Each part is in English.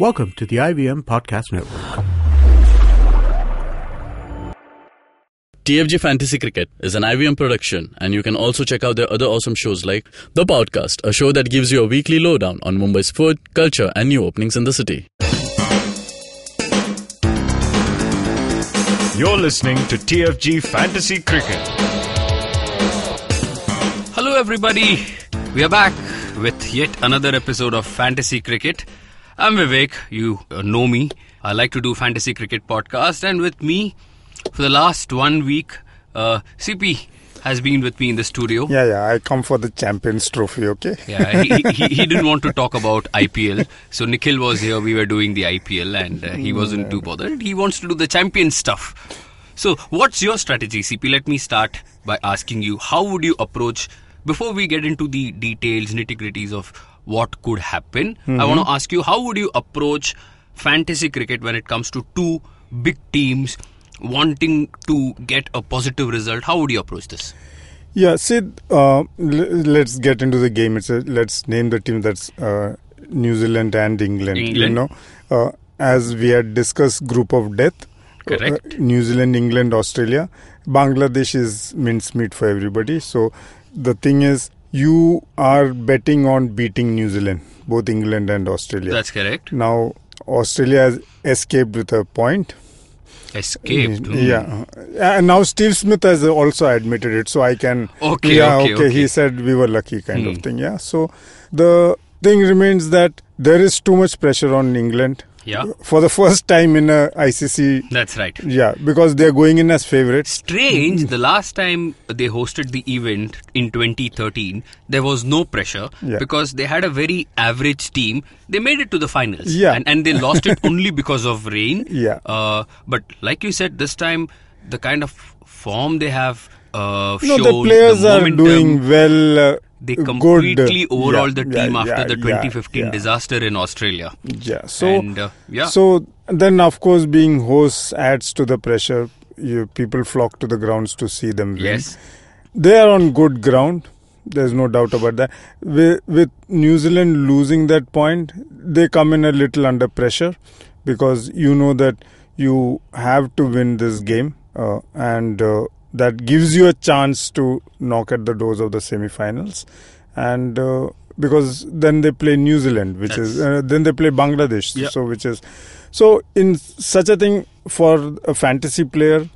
Welcome to the IVM Podcast Network. TFG Fantasy Cricket is an IVM production, and you can also check out their other awesome shows like The Podcast, a show that gives you a weekly lowdown on Mumbai's food, culture, and new openings in the city. You're listening to TFG Fantasy Cricket. Hello everybody, we are back with yet another episode of Fantasy Cricket. I'm Vivek, you know me. I like to do Fantasy Cricket podcast, and with me for the last 1 week, CP has been with me in the studio. Yeah, I come for the Champions Trophy, okay? Yeah, he didn't want to talk about IPL. So Nikhil was here, we were doing the IPL, and he wasn't too bothered. He wants to do the champion stuff. So what's your strategy, CP? Let me start by asking you, how would you approach, before we get into the details, nitty-gritties of what could happen, I want to ask you, how would you approach fantasy cricket when it comes to two big teams wanting to get a positive result? How would you approach this? Yeah, Sid, let's get into the game. Let's name the team. That's New Zealand and England. You know, as we had discussed, group of death. Correct. New Zealand, England, Australia. Bangladesh is mincemeat for everybody. So the thing is, you are betting on beating New Zealand, both England and Australia. That's correct. Now, Australia has escaped with a point. Escaped. Yeah. And now Steve Smith has also admitted it, so I can... Okay. He said we were lucky kind of thing, yeah. So the thing remains that there is too much pressure on England. Yeah. For the first time in a ICC. That's right. Yeah, because they're going in as favourites. Strange, the last time they hosted the event in 2013, there was no pressure because they had a very average team. They made it to the finals. Yeah. And they lost it only because of rain. Yeah. But like you said, this time, the kind of form they have shown, the players the are momentum, doing well. they completely good. overhauled the team after the 2015 yeah. disaster in Australia. Yeah. So, and, so then, of course, being hosts adds to the pressure. People flock to the grounds to see them win. Yes. They are on good ground. There's no doubt about that. With New Zealand losing that point, they come in a little under pressure because you know that you have to win this game and that gives you a chance to knock at the doors of the semi-finals. And because then they play New Zealand, then they play Bangladesh. Yep. So in such a thing for a fantasy player,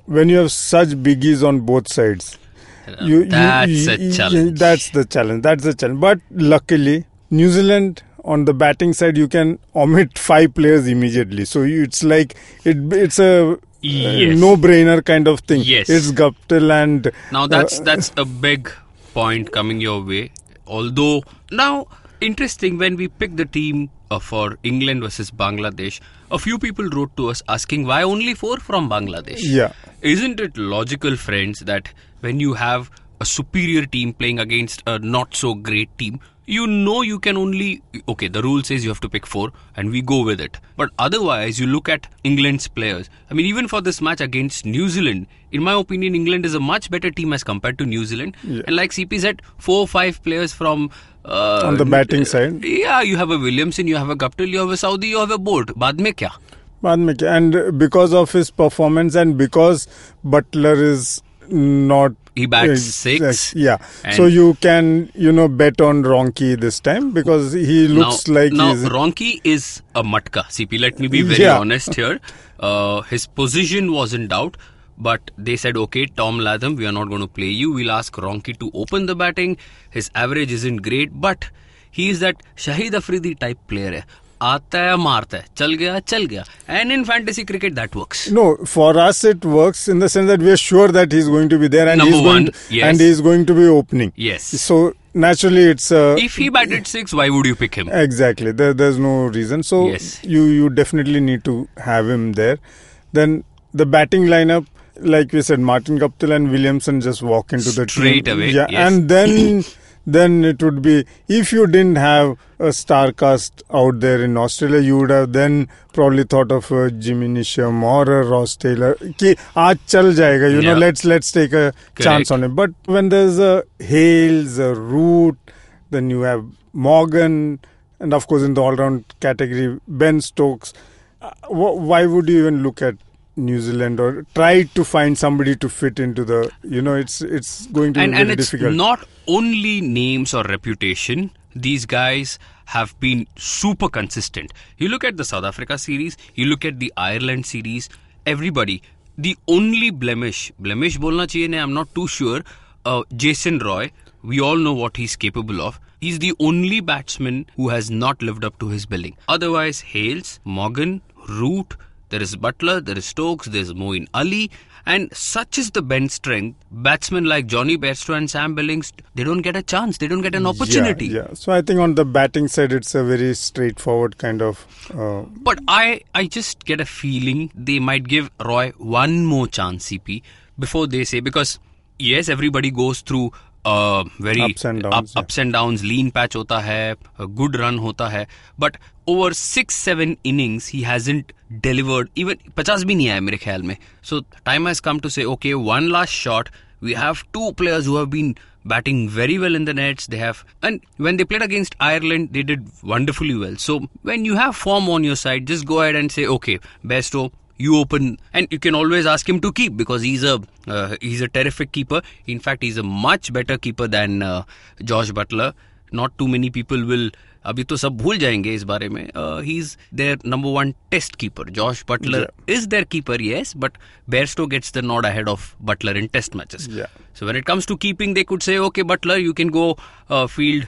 when you have such biggies on both sides, that's a challenge. That's the challenge. But luckily, New Zealand on the batting side, you can omit 5 players immediately. So it's like it's a no-brainer kind of thing. Yes. It's Guptill and... Now that's a big point coming your way. Although, now, interesting, when we picked the team for England versus Bangladesh, a few people wrote to us asking why only 4 from Bangladesh? Yeah. Isn't it logical, friends, that when you have a superior team playing against a not-so-great team, you know you can only... Okay, the rule says you have to pick 4 and we go with it. But otherwise, you look at England's players. I mean, even for this match against New Zealand, in my opinion, England is a much better team as compared to New Zealand. Yeah. And like CP said, 4 or 5 players from... on the batting side. Yeah, you have a Williamson, you have a Guptill, you have a Saudi, you have a Bolt. Baad mein kya? And because of his performance and because Butler is not... He bats 6. Yeah. So you can, bet on Ronke this time because he looks like now he's... Ronke is a matka. CP, let me be very honest here. His position was in doubt. But they said, okay, Tom Latham, we are not going to play you. We'll ask Ronke to open the batting. His average isn't great, but he is that Shahid Afridi type player. Aata hai, maarta hai. Chal gaya. And in fantasy cricket, that works. No, for us it works in the sense that we are sure that he's going to be there and he's going to be opening. Yes. So naturally it's... if he batted 6, why would you pick him? Exactly. There's no reason. So yes. you definitely need to have him there. Then the batting lineup, like we said, Martin Guptill and Williamson just walk into the team. Straight away. Yeah, yes. And then it would be, if you didn't have a star cast out there in Australia, you would have then probably thought of a Jimmy Nisham or a Ross Taylor. Ki aaj chal jayega, let's take a chance on it. But when there's a Hales, a Root, then you have Morgan, And of course, in the all-round category, Ben Stokes. Why would you even look at New Zealand or try to find somebody to fit into the? It's going to be very difficult. And it's not only names or reputation. These guys have been super consistent. You look at the South Africa series, you look at the Ireland series, everybody. The only blemish bolna chahiye nahi, I'm not too sure. Jason Roy, we all know what he's capable of. He's the only batsman who has not lived up to his billing. Otherwise, Hales, Morgan, Root, there is Butler, there is Stokes, there's Moeen Ali. And such is the bench strength. Batsmen like Johnny Bairstow and Sam Billings, they don't get a chance. They don't get an opportunity. Yeah. So I think on the batting side, it's a very straightforward kind of... But I just get a feeling they might give Roy one more chance, CP, before they say... Because, yes, everybody goes through... very ups and downs, lean patch hota hai, a good run hota hai, but over 6-7 innings he hasn't delivered even 50 bhi nahi aaya mere khayal mein. So time has come to say, okay, one last shot. We have two players who have been batting very well in the nets. And when they played against Ireland, they did wonderfully well. So when you have form on your side, just go ahead and say, okay, Bairstow, you open, and you can always ask him to keep because he's a terrific keeper. In fact, he's a much better keeper than Josh Butler. Not too many people will. अभी तो सब भूल जाएंगे इस बारे में. He's their number one test keeper. Josh Butler is their keeper, yes, but Bairstow gets the nod ahead of Butler in test matches. Yeah. So when it comes to keeping, they could say, okay, Butler, you can go outfield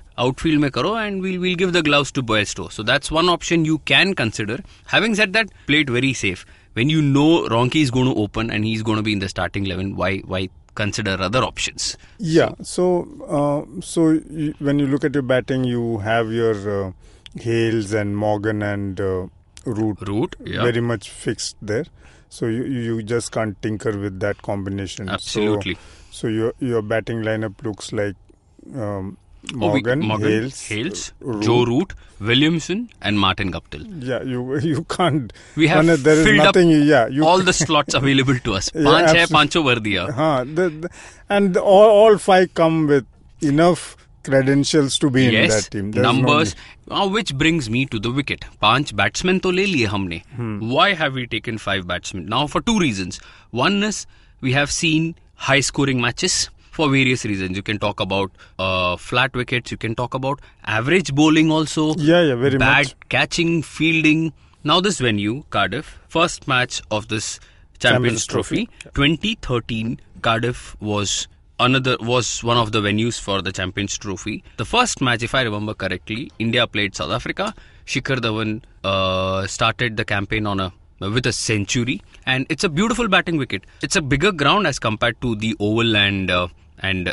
mein karo, and we'll give the gloves to Bairstow. So that's one option you can consider. Having said that, play it very safe. When you know Ronke is going to open and he's going to be in the starting 11, why consider other options? Yeah. So when you look at your batting, you have your Hales and Morgan and Root, yeah, very much fixed there. So you just can't tinker with that combination. Absolutely. So your batting lineup looks like Morgan, Hales, Root, Joe Root, Williamson, and Martin Guptill. Yeah, you can't. We have there is filled nothing, up all the slots available to us. Pancho भर दिया. And all five come with enough credentials to be in that team. There's numbers. Which brings me to the wicket. 5 batsmen to le liye humne. Why have we taken 5 batsmen? Now for 2 reasons. One is we have seen high scoring matches. For various reasons. You can talk about flat wickets. You can talk about average bowling also. Yeah, very bad much. Catching, fielding. Now this venue, Cardiff, first match of this Champions Trophy. 2013, Cardiff was one of the venues for the Champions Trophy. The first match, if I remember correctly, India played South Africa. Shikhar Dhawan started the campaign with a century, and it's a beautiful batting wicket. It's a bigger ground as compared to the Oval and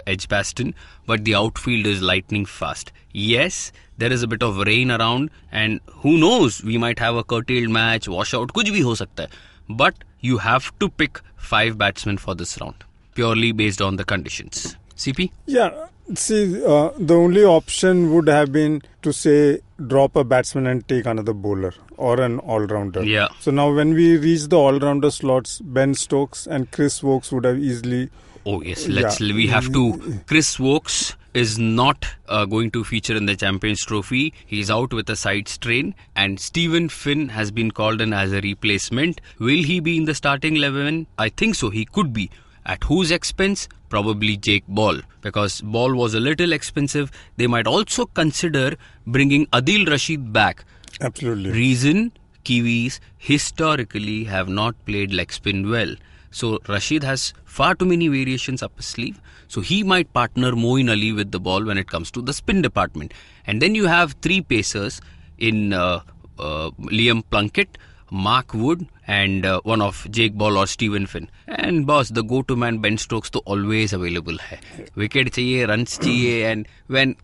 Edgbaston, but the outfield is lightning fast. Yes, there is a bit of rain around, and who knows, we might have a curtailed match, washout, kuch bhi ho sakta hai. But you have to pick 5 batsmen for this round, purely based on the conditions. CP? Yeah, see, the only option would have been to say drop a batsman and take another bowler or an all-rounder. Yeah. So now when we reach the all-rounder slots, Ben Stokes and Chris Woakes would have easily... Oh yes, we have to. Chris Woakes is not going to feature in the Champions Trophy. He's out with a side strain, and Stephen Finn has been called in as a replacement. Will he be in the starting 11? I think so. He could be. At whose expense? Probably Jake Ball, because Ball was a little expensive. They might also consider bringing Adil Rashid back. Absolutely. Reason, Kiwis historically have not played leg spin well. So Rashid has far too many variations up his sleeve. So he might partner Moeen Ali with the ball when it comes to the spin department. And then you have 3 pacers in Liam Plunkett, Mark Wood, and one of Jake Ball or Stephen Finn. And boss, the go-to man Ben Stokes to always available hai. Wicket chahiye, runs chahiye, and when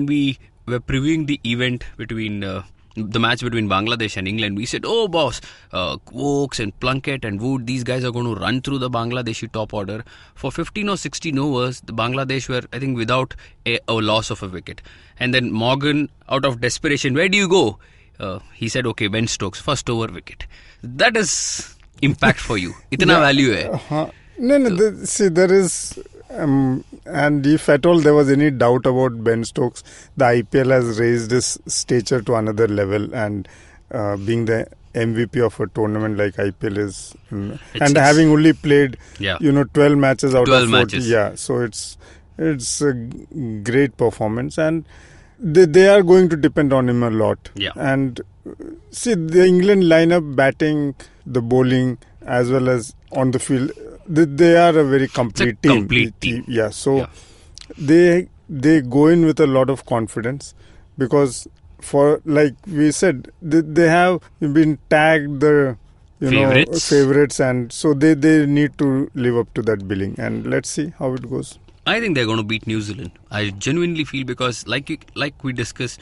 we were previewing the event between the match between Bangladesh and England, we said, oh boss, Woakes and Plunkett and Wood, these guys are going to run through the Bangladeshi top order. For 15 or 16 overs, the Bangladesh were, I think, without a loss of a wicket. And then Morgan, out of desperation, where do you go? He said, okay, Ben Stokes, first over wicket. That is impact for you. Itna value hai. No, see, there is And if at all there was any doubt about Ben Stokes, the IPL has raised his stature to another level, and being the MVP of a tournament like IPL is, and having only played 12 matches out of 40, so it's a great performance, and they are going to depend on him a lot. And see, the England lineup, batting, the bowling, as well as on the field, they are a very complete team. They go in with a lot of confidence, because for, like we said, they have been tagged the favorites, and so they need to live up to that billing, and let's see how it goes. I think they're going to beat New Zealand. I genuinely feel, because like we discussed,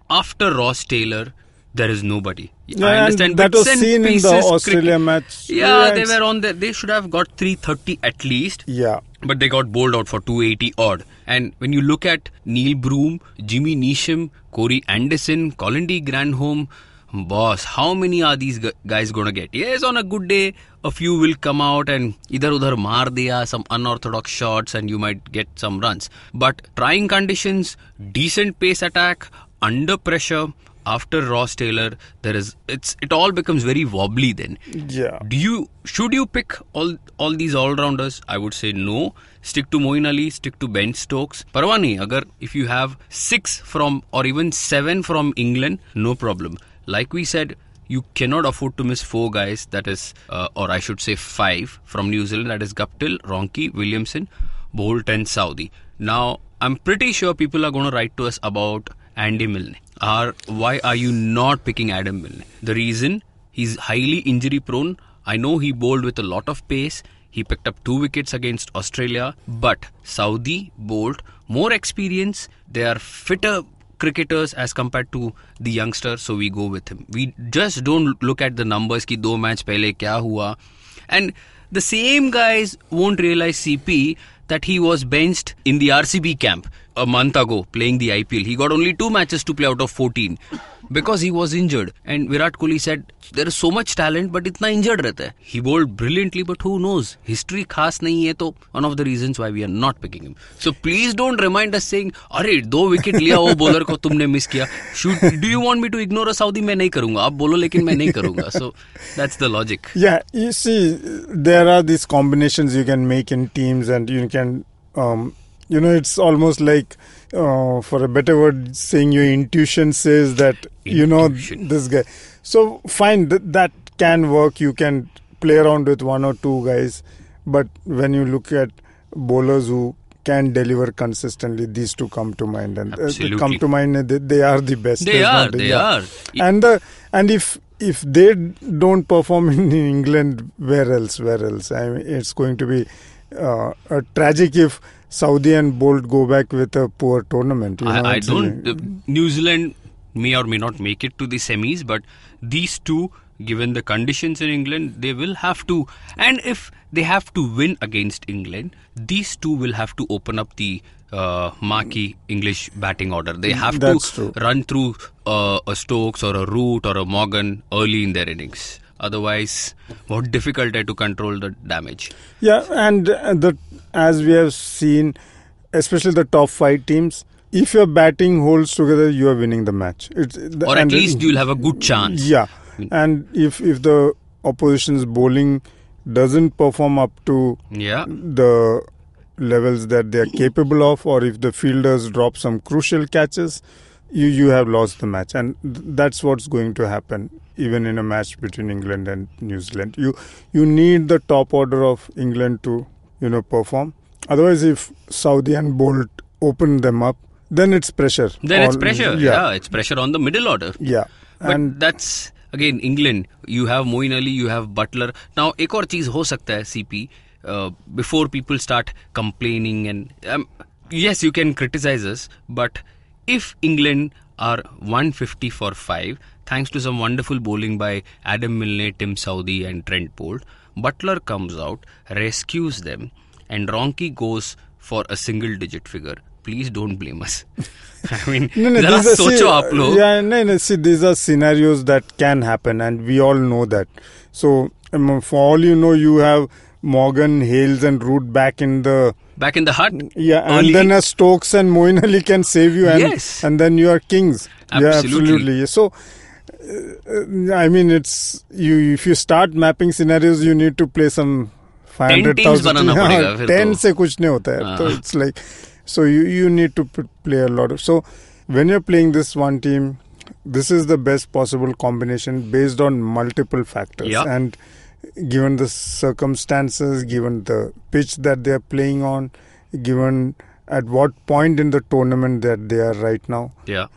after Ross Taylor, there is nobody. I understand, that was seen in the Australia match. They were on there. They should have got 330 at least. But they got bowled out for 280 odd. And when you look at Neil Broom, Jimmy Neesham, Corey Anderson, Colin D. Granholm, boss, how many are these guys going to get? Yes, on a good day, a few will come out and idhar-udhar maar diya, some unorthodox shots, and you might get some runs. But trying conditions, decent pace attack, under pressure, after Ross Taylor, it all becomes very wobbly then. Should you pick all these all-rounders? I would say no. Stick to Moeen Ali, stick to Ben Stokes. Parwah nahi, if you have 6 from or even 7 from England, no problem. Like we said, you cannot afford to miss 4 guys, that is, or I should say 5 from New Zealand, that is Guptill, Ronke, Williamson, Bolt and Saudi. Now, I'm pretty sure people are going to write to us about Andy Milne. Why are you not picking Adam Milne? The reason, he's highly injury prone. I know he bowled with a lot of pace. He picked up 2 wickets against Australia. But Saudi, Bolt, more experience. They are fitter cricketers as compared to the youngster. So we go with him. We just don't look at the numbers ki 2 match pehle kya hua. And the same guys won't realize, CP, that he was benched in the RCB camp a month ago playing the IPL. He got only 2 matches to play out of 14 because he was injured. And Virat Kohli said, there is so much talent, but itna injured rehta hai. He bowled brilliantly, but who knows? History khas nahi hai, to one of the reasons why we are not picking him. So please don't remind us saying, "Arey, 2 wicket liya wo bowler ko tumne miss kiya." Do you want me to ignore a Saudi? Main nahi karunga. Aap bolo, lekin main nahi karunga. So that's the logic. Yeah, you see, there are these combinations you can make in teams, and you can, it's almost like, for a better word, saying your intuition says that, this guy. So fine, that can work. You can play around with 1 or 2 guys. But when you look at bowlers who can deliver consistently, these 2 come to mind. And come to mind, they are the best. They are. And if they don't perform in England, where else? I mean, it's going to be a tragic if Saudi and Bolt go back with a poor tournament. I don't. New Zealand may or may not make it to the semis, but these 2, given the conditions in England, they will have to. And if they have to win against England, these 2 will have to open up the marquee English batting order. They have to run through a Stokes or a Root or a Morgan early in their innings. Otherwise, more difficult to control the damage. Yeah, and as we have seen, especially the top 5 teams, if your batting holds together, you are winning the match. Or at least you'll have a good chance. Yeah, and if the opposition's bowling doesn't perform up to the levels that they are capable of, or if the fielders drop some crucial catches, you have lost the match. And that's what's going to happen even in a match between England and New Zealand. You need the top order of England to perform. Otherwise, if Saudi and Bolt open them up, then it's pressure. It's pressure. Yeah, it's pressure on the middle order. Yeah. But that's, again, England. You have Moeen Ali, you have Butler. Now, ek aur cheez ho sakta hai, CP, before people start complaining. And yes, you can criticize us, but if England are 150 for 5, thanks to some wonderful bowling by Adam Milne, Tim Southee and Trent Boult, Butler comes out, rescues them, and Ronke goes for a single-digit figure. Please don't blame us. I mean, these are scenarios that can happen, and we all know that. So, for all you know, you have Morgan, Hales and Root back in the hut. Yeah, early. And then a Stokes and Moeen Ali can save you, and then you are kings. Absolutely. Yeah, absolutely. So, I mean, it's if you start mapping scenarios, you need to play some 500,000. 10 se kuch nahi hota hai. So it's like, so you need to play a lot of. So when you're playing this one team, this is the best possible combination based on multiple factors. Yeah. And given the circumstances, given the pitch that they are playing on, given at what point in the tournament that they are right now. Yeah.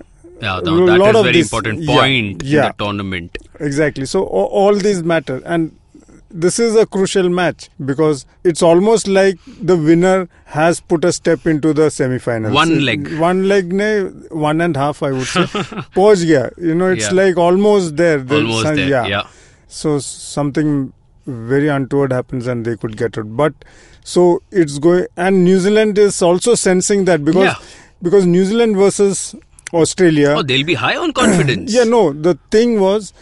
Yeah, no, that is a very important point in the tournament. Exactly. So all these matter. And this is a crucial match because it's almost like the winner has put a step into the semi-finals. One leg, 1.5, I would say. Pahunch gaya. It's like almost there. Almost there, yeah. So something very untoward happens and they could get it. But so it's going, and New Zealand is also sensing that because New Zealand versus Australia. Oh, they'll be high on confidence. The thing was,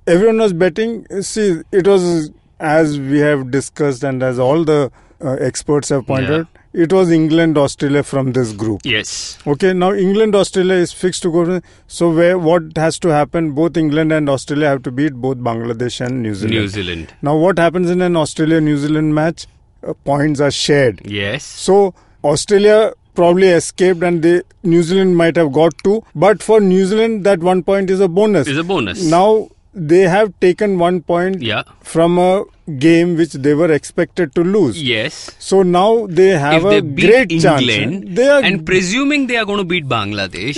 everyone was betting. See, it was, as we have discussed and as all the experts have pointed, it was England-Australia from this group. Yes. Okay, now England-Australia is fixed to go. So what has to happen? Both England and Australia have to beat both Bangladesh and New Zealand. Now what happens in an Australia-New Zealand match? Points are shared. Yes. So Australia probably escaped and New Zealand might have got 2. But for New Zealand, that 1 point is a bonus. Now they have taken 1 point from a game which they were expected to lose. Yes. So now they have a great England, chance. And presuming they are going to beat Bangladesh,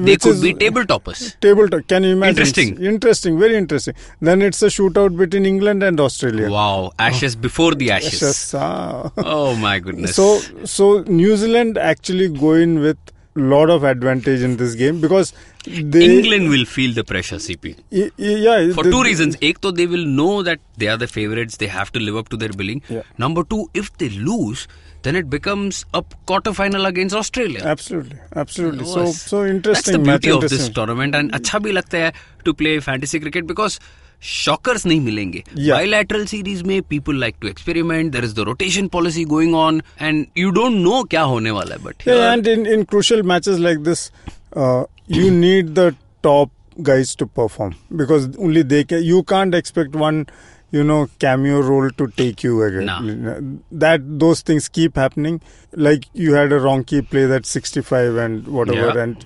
they could be table toppers. Can you imagine? Interesting. Very interesting. Then it's a shootout between England and Australia. Wow. Ashes before the Ashes. Oh my goodness. So New Zealand actually go in with lot of advantage in this game because England will feel the pressure, CP. For 2 reasons. Ek, they will know that they are the favourites. They have to live up to their billing. Number 2, if they lose, then it becomes a quarter-final against Australia. Absolutely. So interesting. That's the beauty of this tournament, and अच्छा भी लगता है to play fantasy cricket because shockers नहीं मिलेंगे. Bilateral series में people like to experiment. There is the rotation policy going on, and you don't know क्या होने वाला है. But and in crucial matches like this, you need the top guys to perform because only they can. You can't expect one, cameo role to take you again. Those things keep happening. Like you had a Ronke play that 65 and whatever, and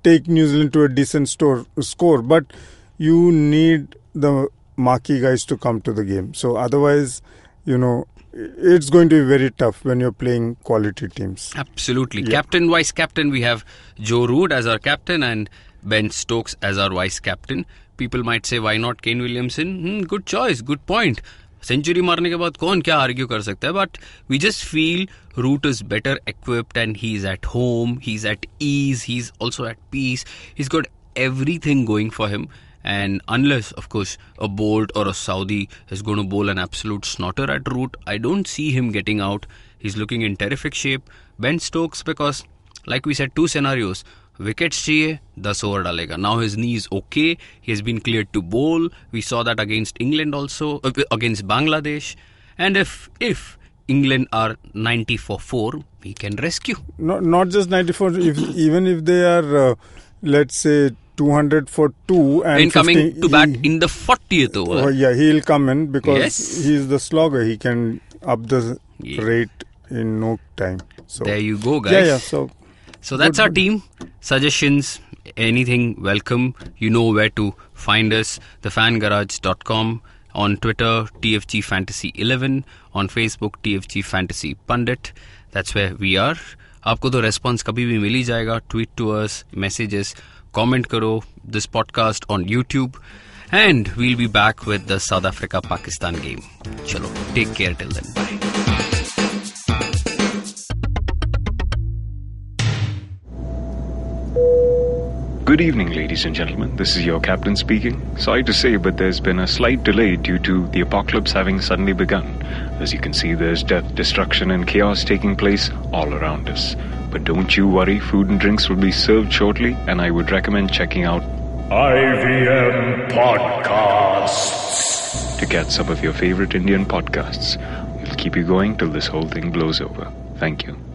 take New Zealand to a decent score, but you need the marquee guys to come to the game. So otherwise, it's going to be very tough when you're playing quality teams. Absolutely. Captain, vice captain, we have Joe Root as our captain and Ben Stokes as our vice captain. People might say, why not Kane Williamson? Good choice, good point. Century मारने के बाद कौन क्या argue कर सकता है? But we just feel Root is better equipped and he's at home, he's at ease, he's also at peace. He's got everything going for him. And unless, of course, a Bolt or a Saudi is going to bowl an absolute snotter at Root, I don't see him getting out. He's looking in terrific shape. Ben Stokes, because, like we said, 2 scenarios. Wickets चाहिए, 10 over डालेगा. Now his knee is okay. He has been cleared to bowl. We saw that against England also, against Bangladesh. And if England are 90 for 4, he can rescue. Not just 94. Even if they are, let's say, 200 for 2 and in coming to bat in the 40th over. He'll come in because he's the slogger. He can up the rate in no time. So there you go, guys. So that's our team. Suggestions, anything, welcome. You know where to find us. thefangarage.com. On Twitter, TFG Fantasy 11. On Facebook, TFG Fantasy Pundit. That's where we are. आपको तो response कभी भी मिल ही जाएगा. Tweet to us, messages. Comment karo this podcast on YouTube, and we'll be back with the South Africa-Pakistan game. Chalo, take care till then. Bye. Good evening, ladies and gentlemen. This is your captain speaking. Sorry to say, but there's been a slight delay due to the apocalypse having suddenly begun. As you can see, there's death, destruction, and chaos taking place all around us. But don't you worry, food and drinks will be served shortly, and I would recommend checking out IVM Podcasts. to catch some of your favorite Indian podcasts. We'll keep you going till this whole thing blows over. Thank you.